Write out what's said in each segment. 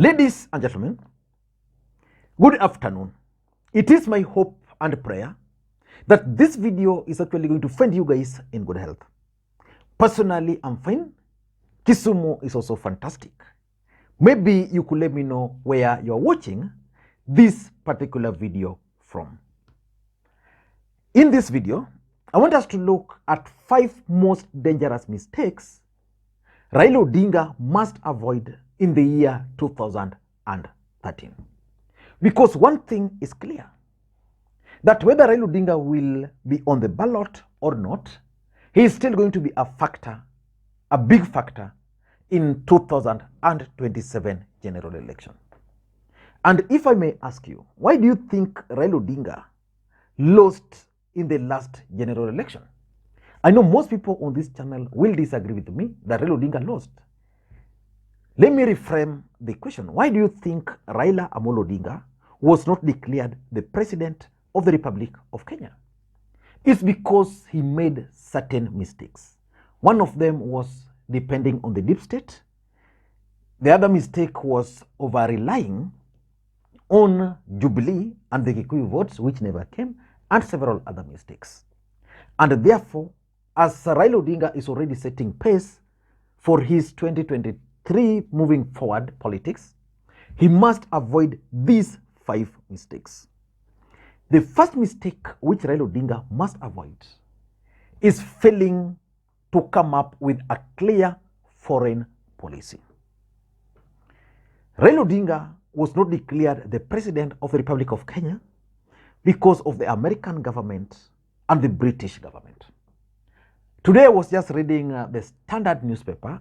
Ladies and gentlemen, good afternoon. It is my hope and prayer that this video is actually going to find you guys in good health. Personally, I'm fine. Kisumu is also fantastic. Maybe you could let me know where you're watching this particular video from. In this video, I want us to look at 5 most dangerous mistakes Raila Odinga must avoid in the year 2013. Because one thing is clear, that whether Raila Odinga will be on the ballot or not, he is still going to be a factor, a big factor in 2027 general election. And if I may ask you, why do you think Raila Odinga lost in the last general election? I know most people on this channel will disagree with me that Raila Odinga lost. Let me reframe the question. Why do you think Raila Amolo Odinga was not declared the president of the Republic of Kenya? It's because he made certain mistakes. One of them was depending on the deep state. The other mistake was over-relying on Jubilee and the Kikuyu votes, which never came, and several other mistakes. And therefore, as Raila Odinga is already setting pace for his 2023 moving forward politics, he must avoid these 5 mistakes. The first mistake which Raila Odinga must avoid is failing to come up with a clear foreign policy. Raila Odinga was not declared the president of the Republic of Kenya because of the American government and the British government. Today I was just reading the Standard newspaper,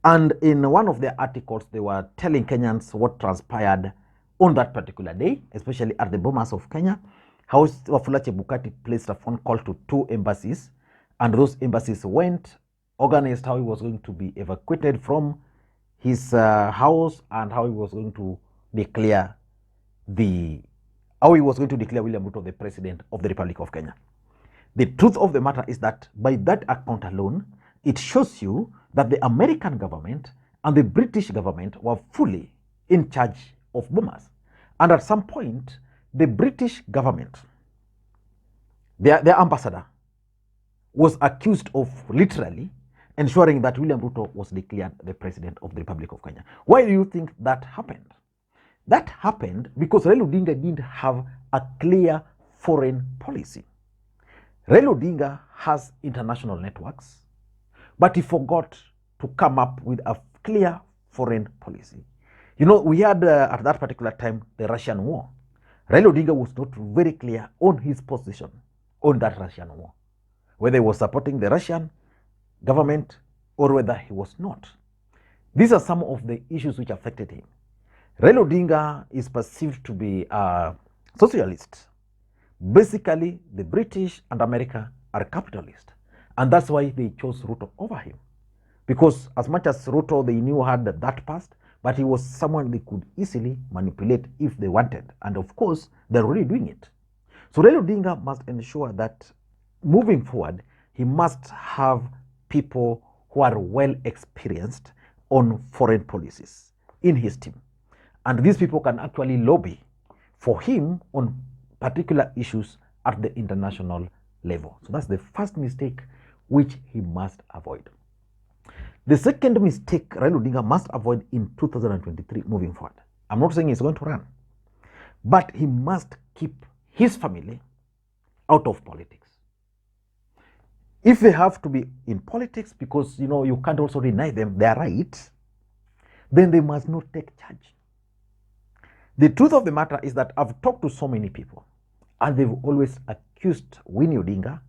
and in one of their articles they were telling Kenyans what transpired on that particular day, especially at the Bomas of Kenya, how Wafula Chebukati placed a phone call to 2 embassies, and those embassies went, organized how he was going to be evacuated from his house, and how he was going to declare William Ruto the president of the Republic of Kenya. The truth of the matter is that by that account alone, it shows you that the American government and the British government were fully in charge of Bomas. And at some point, the British government, their ambassador, was accused of literally ensuring that William Ruto was declared the president of the Republic of Kenya. Why do you think that happened? That happened because Raila Odinga didn't have a clear foreign policy. Raila Odinga has international networks, but he forgot to come up with a clear foreign policy. You know, we had at that particular time the Russian war. Raila Odinga was not very clear on his position on that Russian war, whether he was supporting the Russian government or whether he was not. These are some of the issues which affected him. Raila Odinga is perceived to be a socialist. Basically, the British and America are capitalist, and that's why they chose Ruto over him. Because as much as Ruto they knew had that past, but he was someone they could easily manipulate if they wanted. And of course, they're already doing it. So Raila Odinga must ensure that moving forward, he must have people who are well experienced on foreign policies in his team. And these people can actually lobby for him on particular issues at the international level. So that's the first mistake which he must avoid. The second mistake Raila Odinga must avoid in 2023 moving forward. I'm not saying he's going to run, but he must keep his family out of politics. If they have to be in politics, because you know you can't also deny them their right, then they must not take charge. The truth of the matter is that I've talked to so many people, and they've always accused Winnie Odinga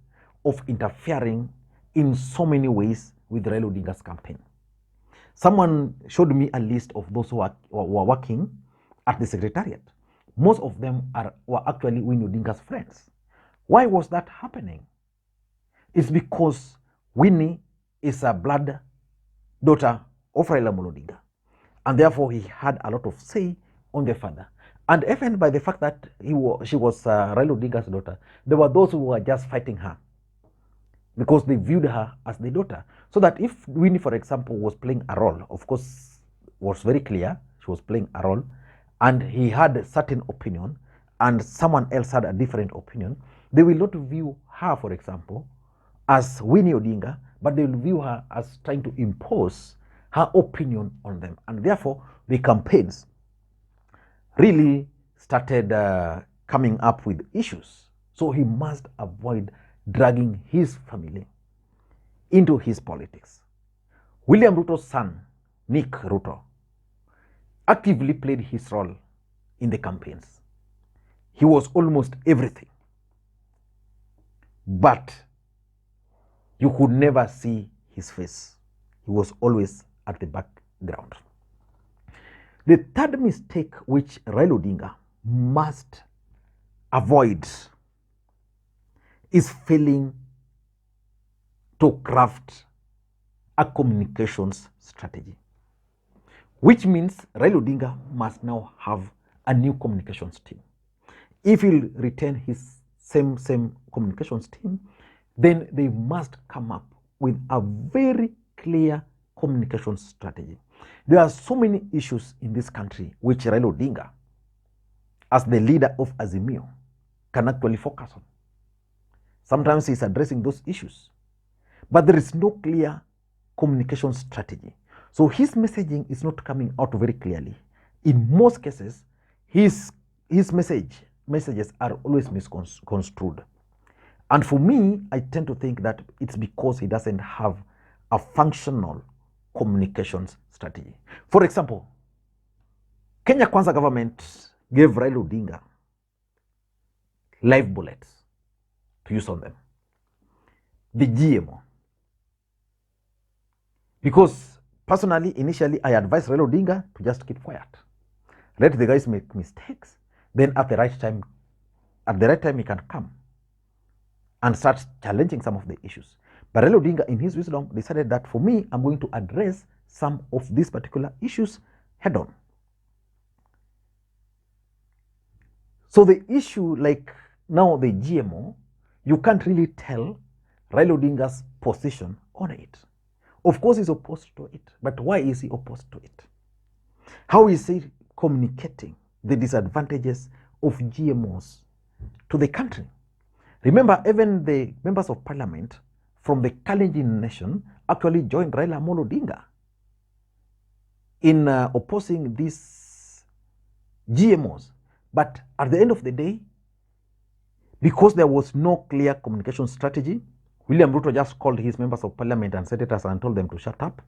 of interfering in so many ways with Raila Odinga's campaign. Someone showed me a list of those who were working at the secretariat. Most of them were actually Winnie Odinga's friends. Why was that happening? It's because Winnie is a blood daughter of Raila Odinga, and therefore he had a lot of say on the father. And even by the fact that she was Raila Odinga's daughter, there were those who were just fighting her because they viewed her as the daughter. So that if Winnie, for example, was playing a role, of course, was very clear, she she was playing a role, and he had a certain opinion, and someone else had a different opinion, they will not view her, for example, as Winnie Odinga, but they will view her as trying to impose her opinion on them. And therefore, the campaigns really started coming up with issues. So he must avoid dragging his family into his politics. William Ruto's son, Nick Ruto, actively played his role in the campaigns. He was almost everything. But you could never see his face. He was always at the background. The third mistake which Raila Odinga must avoid is failing to craft a communications strategy, which means Raila Odinga must now have a new communications team. If he'll retain his same communications team, then they must come up with a very clear communications strategy. There are so many issues in this country which Raila Odinga, as the leader of Azimio, can actually focus on. Sometimes he's addressing those issues, but there is no clear communication strategy. So his messaging is not coming out very clearly. In most cases, his messages are always misconstrued. And for me, I tend to think that it's because he doesn't have a functional communications strategy. For example, Kenya Kwanzaa government gave Raila Odinga live bullets to use on them. The GMO. Because personally, initially, I advised Raila Odinga to just keep quiet. Let the guys make mistakes. Then at the right time he can come and start challenging some of the issues. But Raila Odinga, in his wisdom, decided that for me, I'm going to address some of these particular issues head on. So the issue, like now the GMO, you can't really tell Raila Odinga's position on it. Of course, he's opposed to it, but why is he opposed to it? How is he communicating the disadvantages of GMOs to the country? Remember, even the members of parliament from the Kalenjin nation actually joined Raila Odinga in opposing these GMOs. But at the end of the day, because there was no clear communication strategy, William Ruto just called his members of parliament and senators and told them to shut up.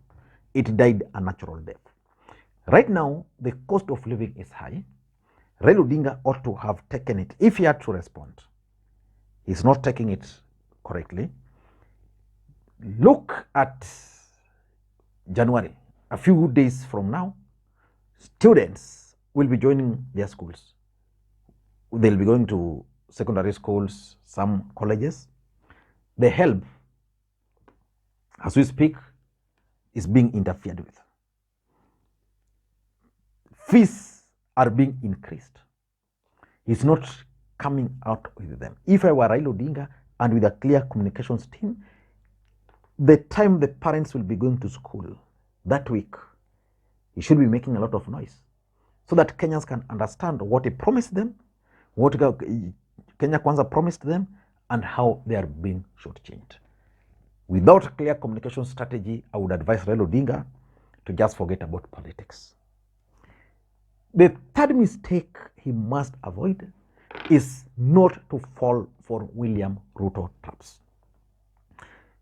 It died a natural death. Right now, the cost of living is high. Raila Odinga ought to have taken it if he had to respond. He's not taking it correctly. Look at January. A few days from now, students will be joining their schools. They'll be going to secondary schools, some colleges. The help, as we speak, is being interfered with. Fees are being increased. He's not coming out with them. If I were Raila Odinga and with a clear communications team, the time the parents will be going to school that week, he should be making a lot of noise so that Kenyans can understand what he promised them, what Kenya Kwanzaa promised them, and how they are being shortchanged. Without a clear communication strategy, I would advise Raila Odinga to just forget about politics. The third mistake he must avoid is not to fall for William Ruto traps.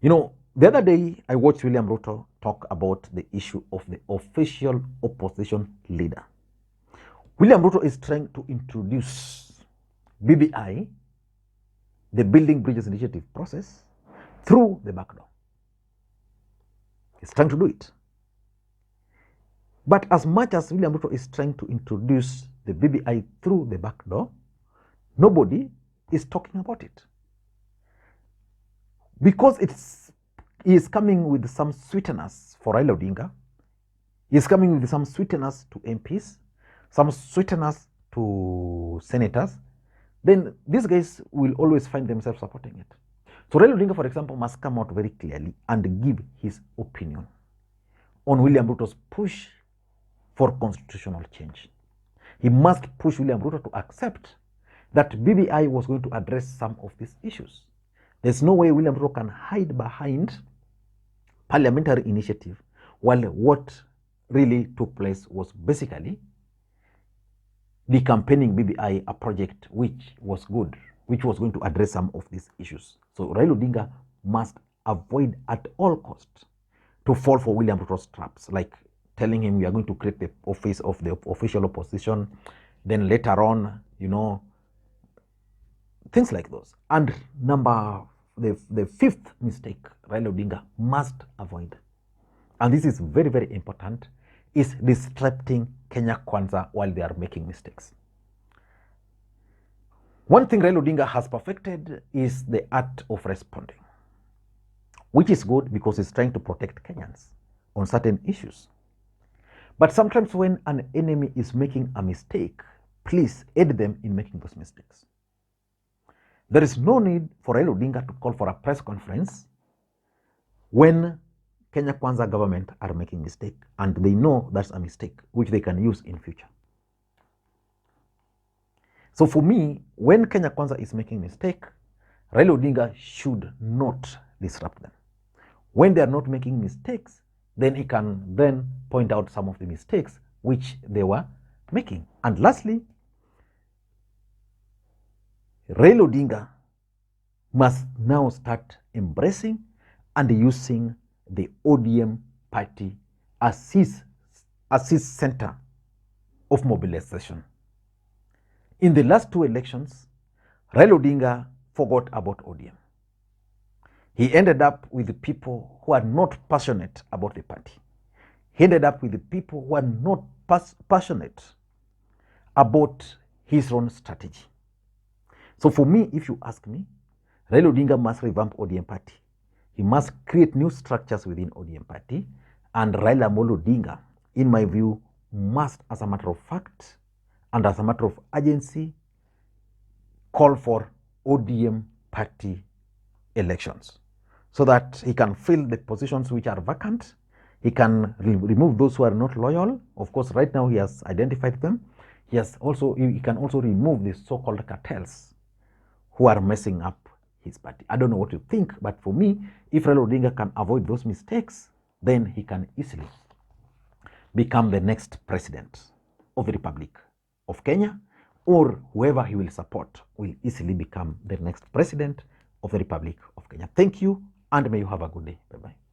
You know, the other day I watched William Ruto talk about the issue of the official opposition leader. William Ruto is trying to introduce BBI, the Building Bridges Initiative process, through the back door. He's trying to do it. But as much as William Ruto is trying to introduce the BBI through the back door, nobody is talking about it. Because he is coming with some sweeteners for Raila Odinga. He is coming with some sweeteners to MPs, some sweeteners to senators. Then these guys will always find themselves supporting it. So Raila Odinga, for example, must come out very clearly and give his opinion on William Ruto's push for constitutional change. He must push William Ruto to accept that BBI was going to address some of these issues. There's no way William Ruto can hide behind parliamentary initiative while what really took place was basically the campaigning BBI, a project which was good, which was going to address some of these issues. So Raila Odinga must avoid at all costs to fall for William Ruto's traps, like telling him we are going to create the office of the official opposition, then later on, things like those. And the fifth mistake Raila Odinga must avoid, and this is very, very important, is disrupting Kenya Kwanzaa while they are making mistakes. One thing Raila Odinga has perfected is the art of responding, which is good because he's trying to protect Kenyans on certain issues. But sometimes when an enemy is making a mistake, please aid them in making those mistakes. There is no need for Raila Odinga to call for a press conference when Kenya Kwanzaa government are making mistake and they know that's a mistake which they can use in future. So for me, when Kenya Kwanzaa is making mistake, Raila Odinga should not disrupt them. When they are not making mistakes, then he can then point out some of the mistakes which they were making. And lastly, Raila Odinga must now start embracing and using the ODM party as his center of mobilization. In the last two elections, Raila Odinga forgot about ODM. He ended up with the people who are not passionate about the party. He ended up with the people who are not passionate about his own strategy. So for me, if you ask me, Raila Odinga must revamp ODM party. He must create new structures within ODM party, and Raila Odinga, in my view, must, as a matter of fact and as a matter of urgency, call for ODM party elections so that he can fill the positions which are vacant. He can remove those who are not loyal. Of course, right now he has identified them. He can also remove the so-called cartels who are messing up his party. I don't know what you think, but for me, if Raila Odinga can avoid those mistakes, then he can easily become the next president of the Republic of Kenya, or whoever he will support will easily become the next president of the Republic of Kenya. Thank you, and may you have a good day. Bye-bye.